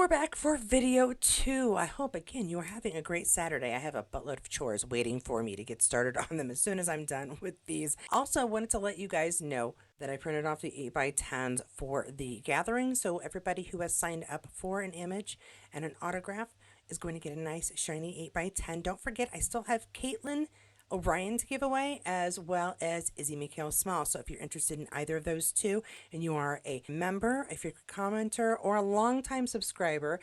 we're back for video 2. I hope, again, you're having a great Saturday. I have a buttload of chores waiting for me to get started on them as soon as I'm done with these. Also, wanted to let you guys know that I printed off the 8x10s for the gathering, so everybody who has signed up for an image and an autograph is going to get a nice shiny 8x10. Don't forget, I still have Caitlin Orion to give away, as well as Izzy Mikhail Small. So if you're interested in either of those two, and you are a member, if you're a commenter, or a longtime subscriber,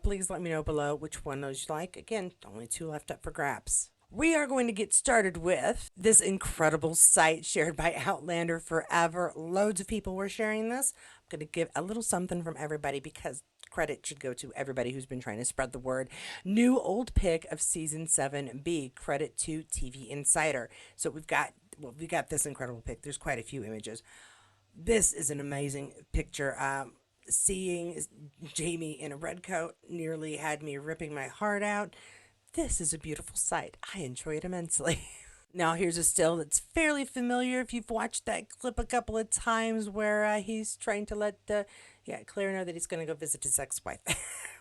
please let me know below which one those you like. Again, only 2 left up for grabs. We are going to get started with this incredible site shared by Outlander Forever. Loads of people were sharing this. I'm going to give a little something from everybody because credit should go to everybody who's been trying to spread the word. New old pick of season 7B. Credit to TV Insider. So we got this incredible pick. There's quite a few images. This is an amazing picture. Seeing Jamie in a red coat nearly had me ripping my heart out. This is a beautiful sight. I enjoy it immensely. Now here's a still that's fairly familiar if you've watched that clip a couple of times where he's trying to let Claire know that he's going to go visit his ex-wife.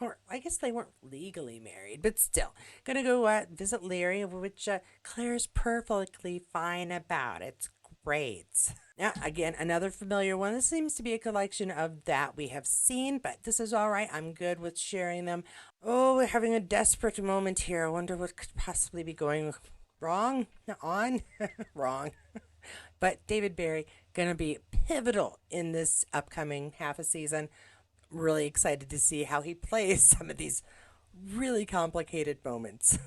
Or I guess they weren't legally married, but still. Going to go visit Larry, which Claire's perfectly fine about. It's great. Now, again, another familiar one. This seems to be a collection of that we have seen, but this is all right. I'm good with sharing them. Oh, we're having a desperate moment here. I wonder what could possibly be going wrong? Wrong. But David Barry, going to be pivotal in this upcoming half a season. Really excited to see how he plays some of these really complicated moments.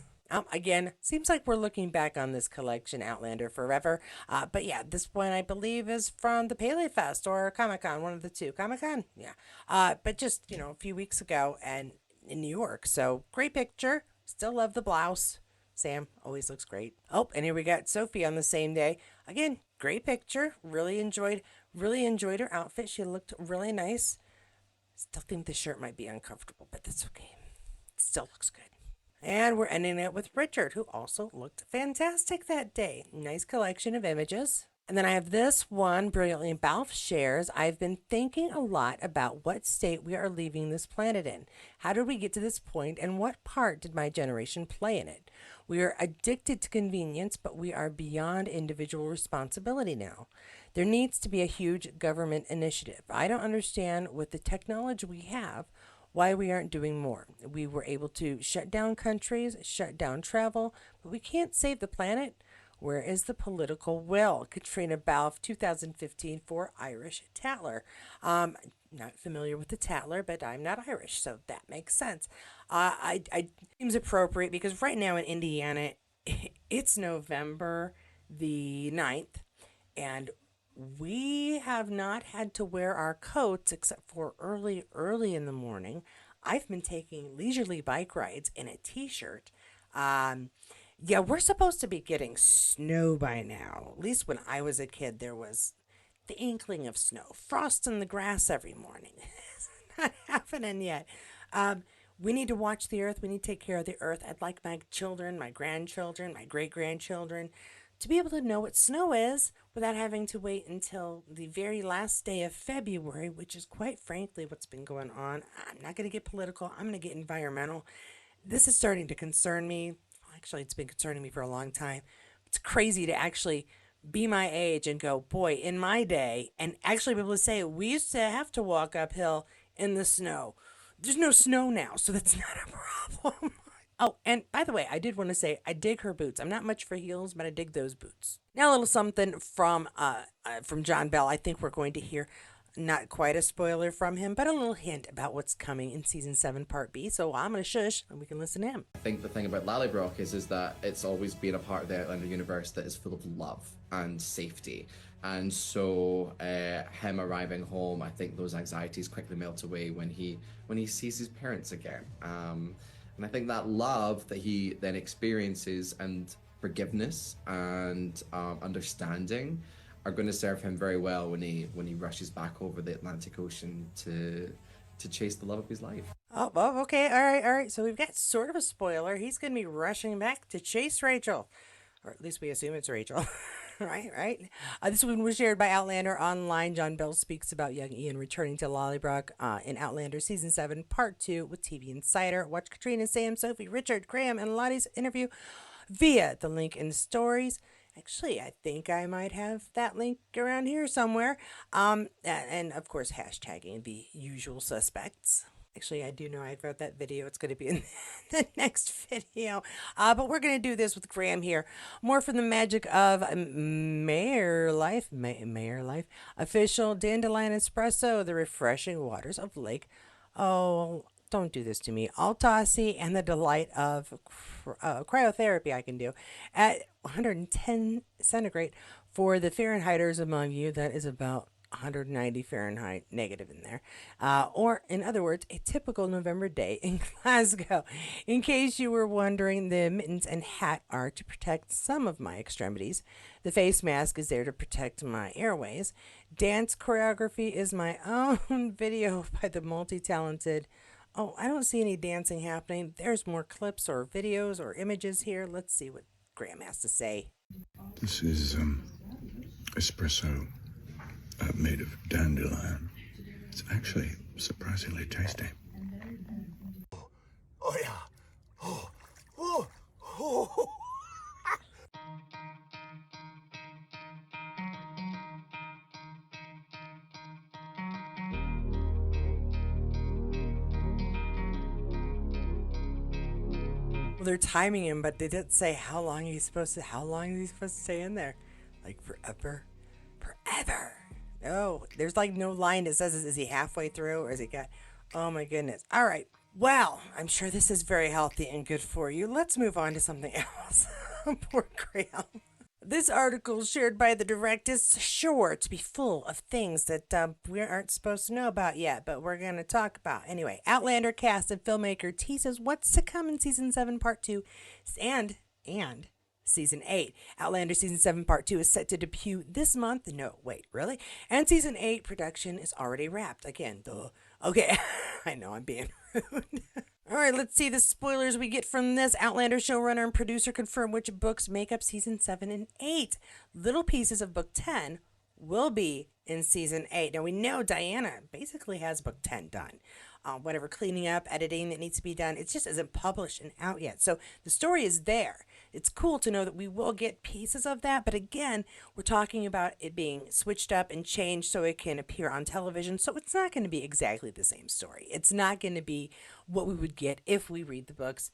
Again, seems like we're looking back on this collection, Outlander Forever. But yeah, this one I believe is from the Paley Fest or Comic-Con, one of the two. Comic-Con? Yeah. But just, a few weeks ago and in New York. So great picture. Still love the blouse. Sam always looks great. Oh, and here we got Sophie on the same day. Again, great picture. Really enjoyed her outfit. She looked really nice. Still think the shirt might be uncomfortable, but that's okay. It still looks good. And we're ending it with Richard, who also looked fantastic that day. Nice collection of images. And then I have this one, Brilliantly Balfe shares. I've been thinking a lot about what state we are leaving this planet in. How did we get to this point, and what part did my generation play in it? We are addicted to convenience, but we are beyond individual responsibility now. There needs to be a huge government initiative. I don't understand, with the technology we have, why we aren't doing more. We were able to shut down countries, shut down travel, but we can't save the planet. Where is the political will? Caitriona Balfe, 2015, for Irish Tatler. Not familiar with the Tatler, but I'm not Irish, so that makes sense. I seems appropriate because right now in Indiana, it's November the 9th, and we have not had to wear our coats except for early in the morning. I've been taking leisurely bike rides in a t-shirt. Yeah, we're supposed to be getting snow by now. At least when I was a kid, there was the inkling of snow. Frost in the grass every morning. It's not happening yet. We need to watch the earth. We need to take care of the earth. I'd like my children, my grandchildren, my great-grandchildren to be able to know what snow is without having to wait until the very last day of February, which is quite frankly what's been going on. I'm not going to get political. I'm going to get environmental. This is starting to concern me. Actually, it's been concerning me for a long time. It's crazy to actually be my age and go, boy, in my day, and actually be able to say, we used to have to walk uphill in the snow. There's no snow now, so that's not a problem. Oh, and by the way, I did want to say, I dig her boots. I'm not much for heels, but I dig those boots. Now a little something from John Bell. I think we're going to hear not quite a spoiler from him, but a little hint about what's coming in season 7, part B. So I'm going to shush and we can listen to him. I think the thing about Lallybroch is that it's always been a part of the Outlander universe that is full of love and safety. And so him arriving home, I think those anxieties quickly melt away when he sees his parents again. And I think that love that he then experiences and forgiveness and understanding are going to serve him very well when he rushes back over the Atlantic Ocean to chase the love of his life. Oh, okay, all right. So we've got sort of a spoiler. He's going to be rushing back to chase Rachel, or at least we assume it's Rachel. Right, right. This one was shared by Outlander Online. John Bell speaks about young Ian returning to Lollybrook in Outlander Season 7, Part 2 with TV Insider. Watch Katrina, Sam, Sophie, Richard, Graham, and Lottie's interview via the link in stories. Actually, I think I might have that link around here somewhere. And of course, hashtagging the usual suspects. Actually, I do know I wrote that video. It's going to be in the next video. But we're going to do this with Graham here. More from the magic of Mayor Life. Official Dandelion Espresso, the refreshing waters of Lake. Oh, don't do this to me. Altossi and the delight of cryotherapy I can do at 110 centigrade. For the Fahrenheiters among you, that is about 190 Fahrenheit negative in there. Or, in other words, a typical November day in Glasgow. In case you were wondering, the mittens and hat are to protect some of my extremities. The face mask is there to protect my airways. Dance choreography is my own video by the multi talented. Oh, I don't see any dancing happening. There's more clips or videos or images here. Let's see what Graham has to say. This is espresso made of dandelion. It's actually surprisingly tasty. Oh yeah. Oh, oh, oh. Well, they're timing him, but they didn't say how long is he supposed to stay in there? Like forever? Forever. No, there's like no line that says, is he halfway through or is he got, oh my goodness. All right. Well, I'm sure this is very healthy and good for you. Let's move on to something else. Poor Graham. This article shared by the direct is sure to be full of things that we aren't supposed to know about yet, but we're going to talk about. Anyway, Outlander cast and filmmaker teases what's to come in Season 7, Part 2, and Season 8. Outlander Season 7 Part 2 is set to debut this month. No, wait, really? And Season 8 production is already wrapped. Again, duh. Okay, I know I'm being rude. All right, let's see the spoilers we get from this. Outlander showrunner and producer confirm which books make up Season 7 and 8. Little pieces of Book 10 will be in Season 8. Now, we know Diana basically has Book 10 done. Whatever cleaning up, editing that needs to be done, it just isn't published and out yet. So the story is there. It's cool to know that we will get pieces of that, but again, we're talking about it being switched up and changed so it can appear on television. So it's not going to be exactly the same story. It's not going to be what we would get if we read the books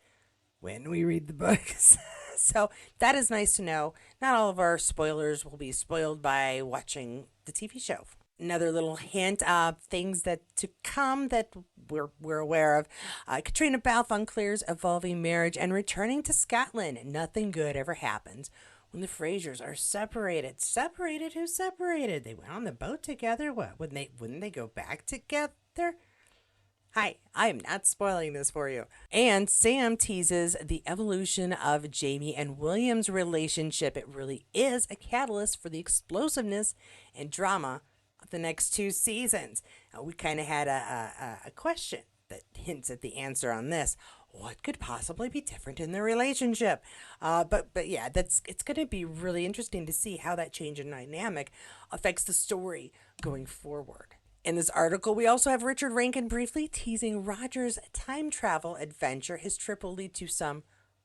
when we read the books. So that is nice to know. Not all of our spoilers will be spoiled by watching the TV show. Another little hint of things that to come that we're aware of. Caitriona Balfe unclears evolving marriage and returning to Scotland. Nothing good ever happens when the Frasers are separated. Separated? Who separated? They went on the boat together. What? Wouldn't they go back together? Hi, I am not spoiling this for you. And Sam teases the evolution of Jamie and William's relationship. It really is a catalyst for the explosiveness and drama of the next two seasons. We kind of had a question that hints at the answer on this. What could possibly be different in their relationship? But yeah, it's going to be really interesting to see how that change in dynamic affects the story going forward. In this article, we also have Richard Rankin briefly teasing Roger's time travel adventure. His trip will lead to some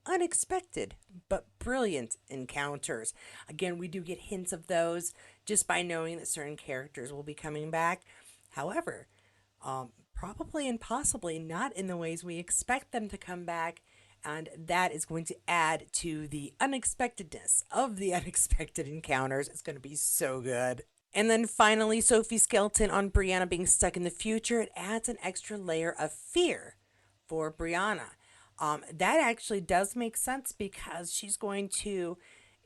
unexpected but brilliant encounters. Again, we do get hints of those just by knowing that certain characters will be coming back. However, probably and possibly not in the ways we expect them to come back, and that is going to add to the unexpectedness of the unexpected encounters. It's going to be so good. And then finally, Sophie's skeleton on Brianna being stuck in the future. It adds an extra layer of fear for Brianna. That actually does make sense because she's going to,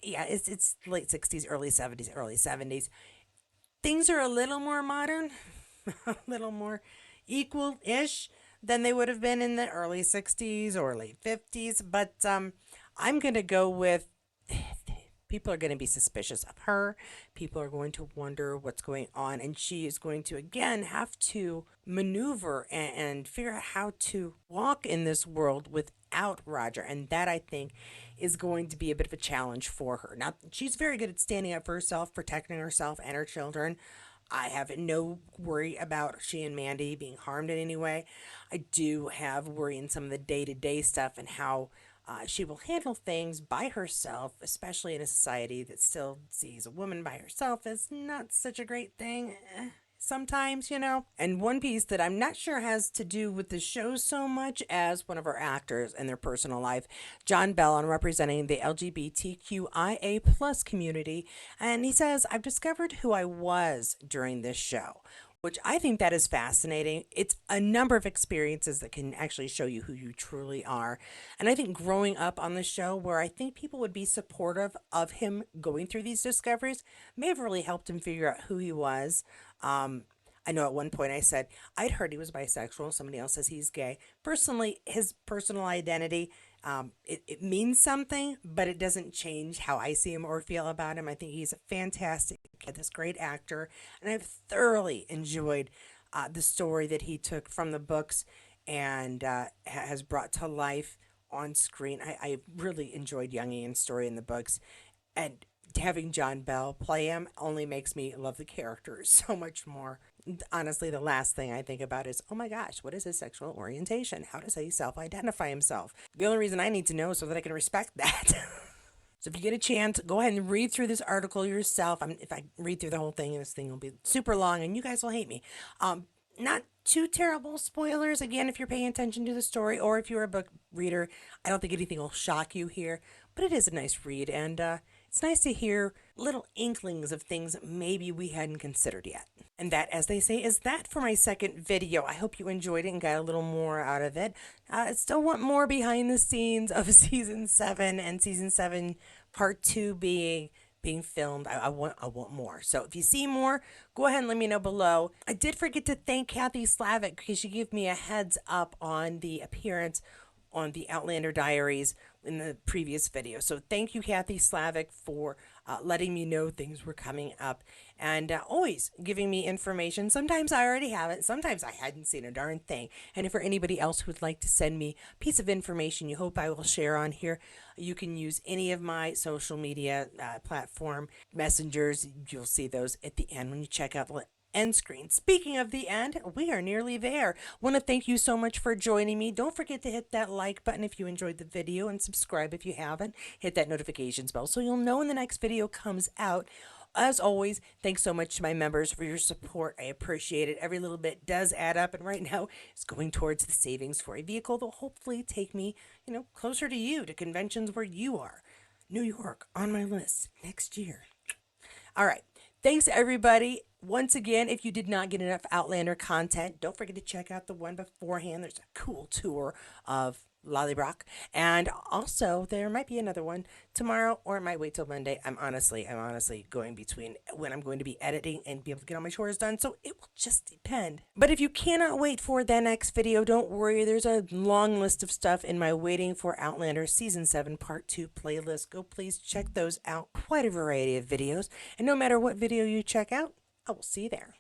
yeah, it's late 60s, early 70s. Things are a little more modern, a little more equal-ish than they would have been in the early 60s or late 50s. But I'm going to go with People are going to be suspicious of her. People are going to wonder what's going on. And she is going to, again, have to maneuver and figure out how to walk in this world without Roger. And that, I think, is going to be a bit of a challenge for her. Now, she's very good at standing up for herself, protecting herself and her children. I have no worry about she and Mandy being harmed in any way. I do have worry in some of the day to day stuff and how she will handle things by herself, especially in a society that still sees a woman by herself as not such a great thing. Sometimes, And one piece that I'm not sure has to do with the show so much as one of our actors and their personal life, John Bell, representing the LGBTQIA plus community. And he says, I've discovered who I was during this show, which I think that is fascinating. It's a number of experiences that can actually show you who you truly are. And I think growing up on the show, where I think people would be supportive of him going through these discoveries, may have really helped him figure out who he was. I know at one point I said I'd heard he was bisexual. Somebody else says he's gay. Personally, his personal identity, it means something, but it doesn't change how I see him or feel about him. I think he's a fantastic kid, this great actor, and I've thoroughly enjoyed the story that he took from the books and has brought to life on screen. I really enjoyed Young Ian's story in the books, and having John Bell play him only makes me love the character so much more. Honestly, the last thing I think about is, oh my gosh, what is his sexual orientation? How does he self-identify himself? The only reason I need to know is so that I can respect that. So if you get a chance, go ahead and read through this article yourself. If I read through the whole thing, this thing will be super long and you guys will hate me. Not too terrible spoilers, again, if you're paying attention to the story or if you're a book reader. I don't think anything will shock you here, but it is a nice read, and it's nice to hear little inklings of things maybe we hadn't considered yet. And that, as they say, is that for my second video. I hope you enjoyed it and got a little more out of it. I still want more behind the scenes of season 7 and season 7 part 2 being filmed. I want more. So if you see more, go ahead and let me know below. I did forget to thank Kathy Slavic because she gave me a heads up on the appearance on the Outlander Diaries in the previous video. So thank you, Kathy Slavic, for letting me know things were coming up and always giving me information. Sometimes I already have it. Sometimes I hadn't seen a darn thing. And if for anybody else who would like to send me a piece of information you hope I will share on here, you can use any of my social media platform messengers. You'll see those at the end when you check out the end screen. Speaking of the end, we are nearly there. Want to thank you so much for joining me. Don't forget to hit that like button if you enjoyed the video and subscribe if you haven't. Hit that notifications bell so you'll know when the next video comes out. As always, thanks so much to my members for your support. I appreciate it. Every little bit does add up, and right now it's going towards the savings for a vehicle that will hopefully take me, closer to you, to conventions where you are. New York on my list next year. All right. Thanks, everybody. Once again, if you did not get enough Outlander content, don't forget to check out the one beforehand. There's a cool tour of Lollybrock. And also, there might be another one tomorrow, or it might wait till Monday. I'm honestly going between when I'm going to be editing and be able to get all my chores done. So it will just depend. But if you cannot wait for the next video, don't worry. There's a long list of stuff in my Waiting for Outlander Season 7 Part 2 playlist. Go please check those out. Quite a variety of videos. And no matter what video you check out, I will see you there.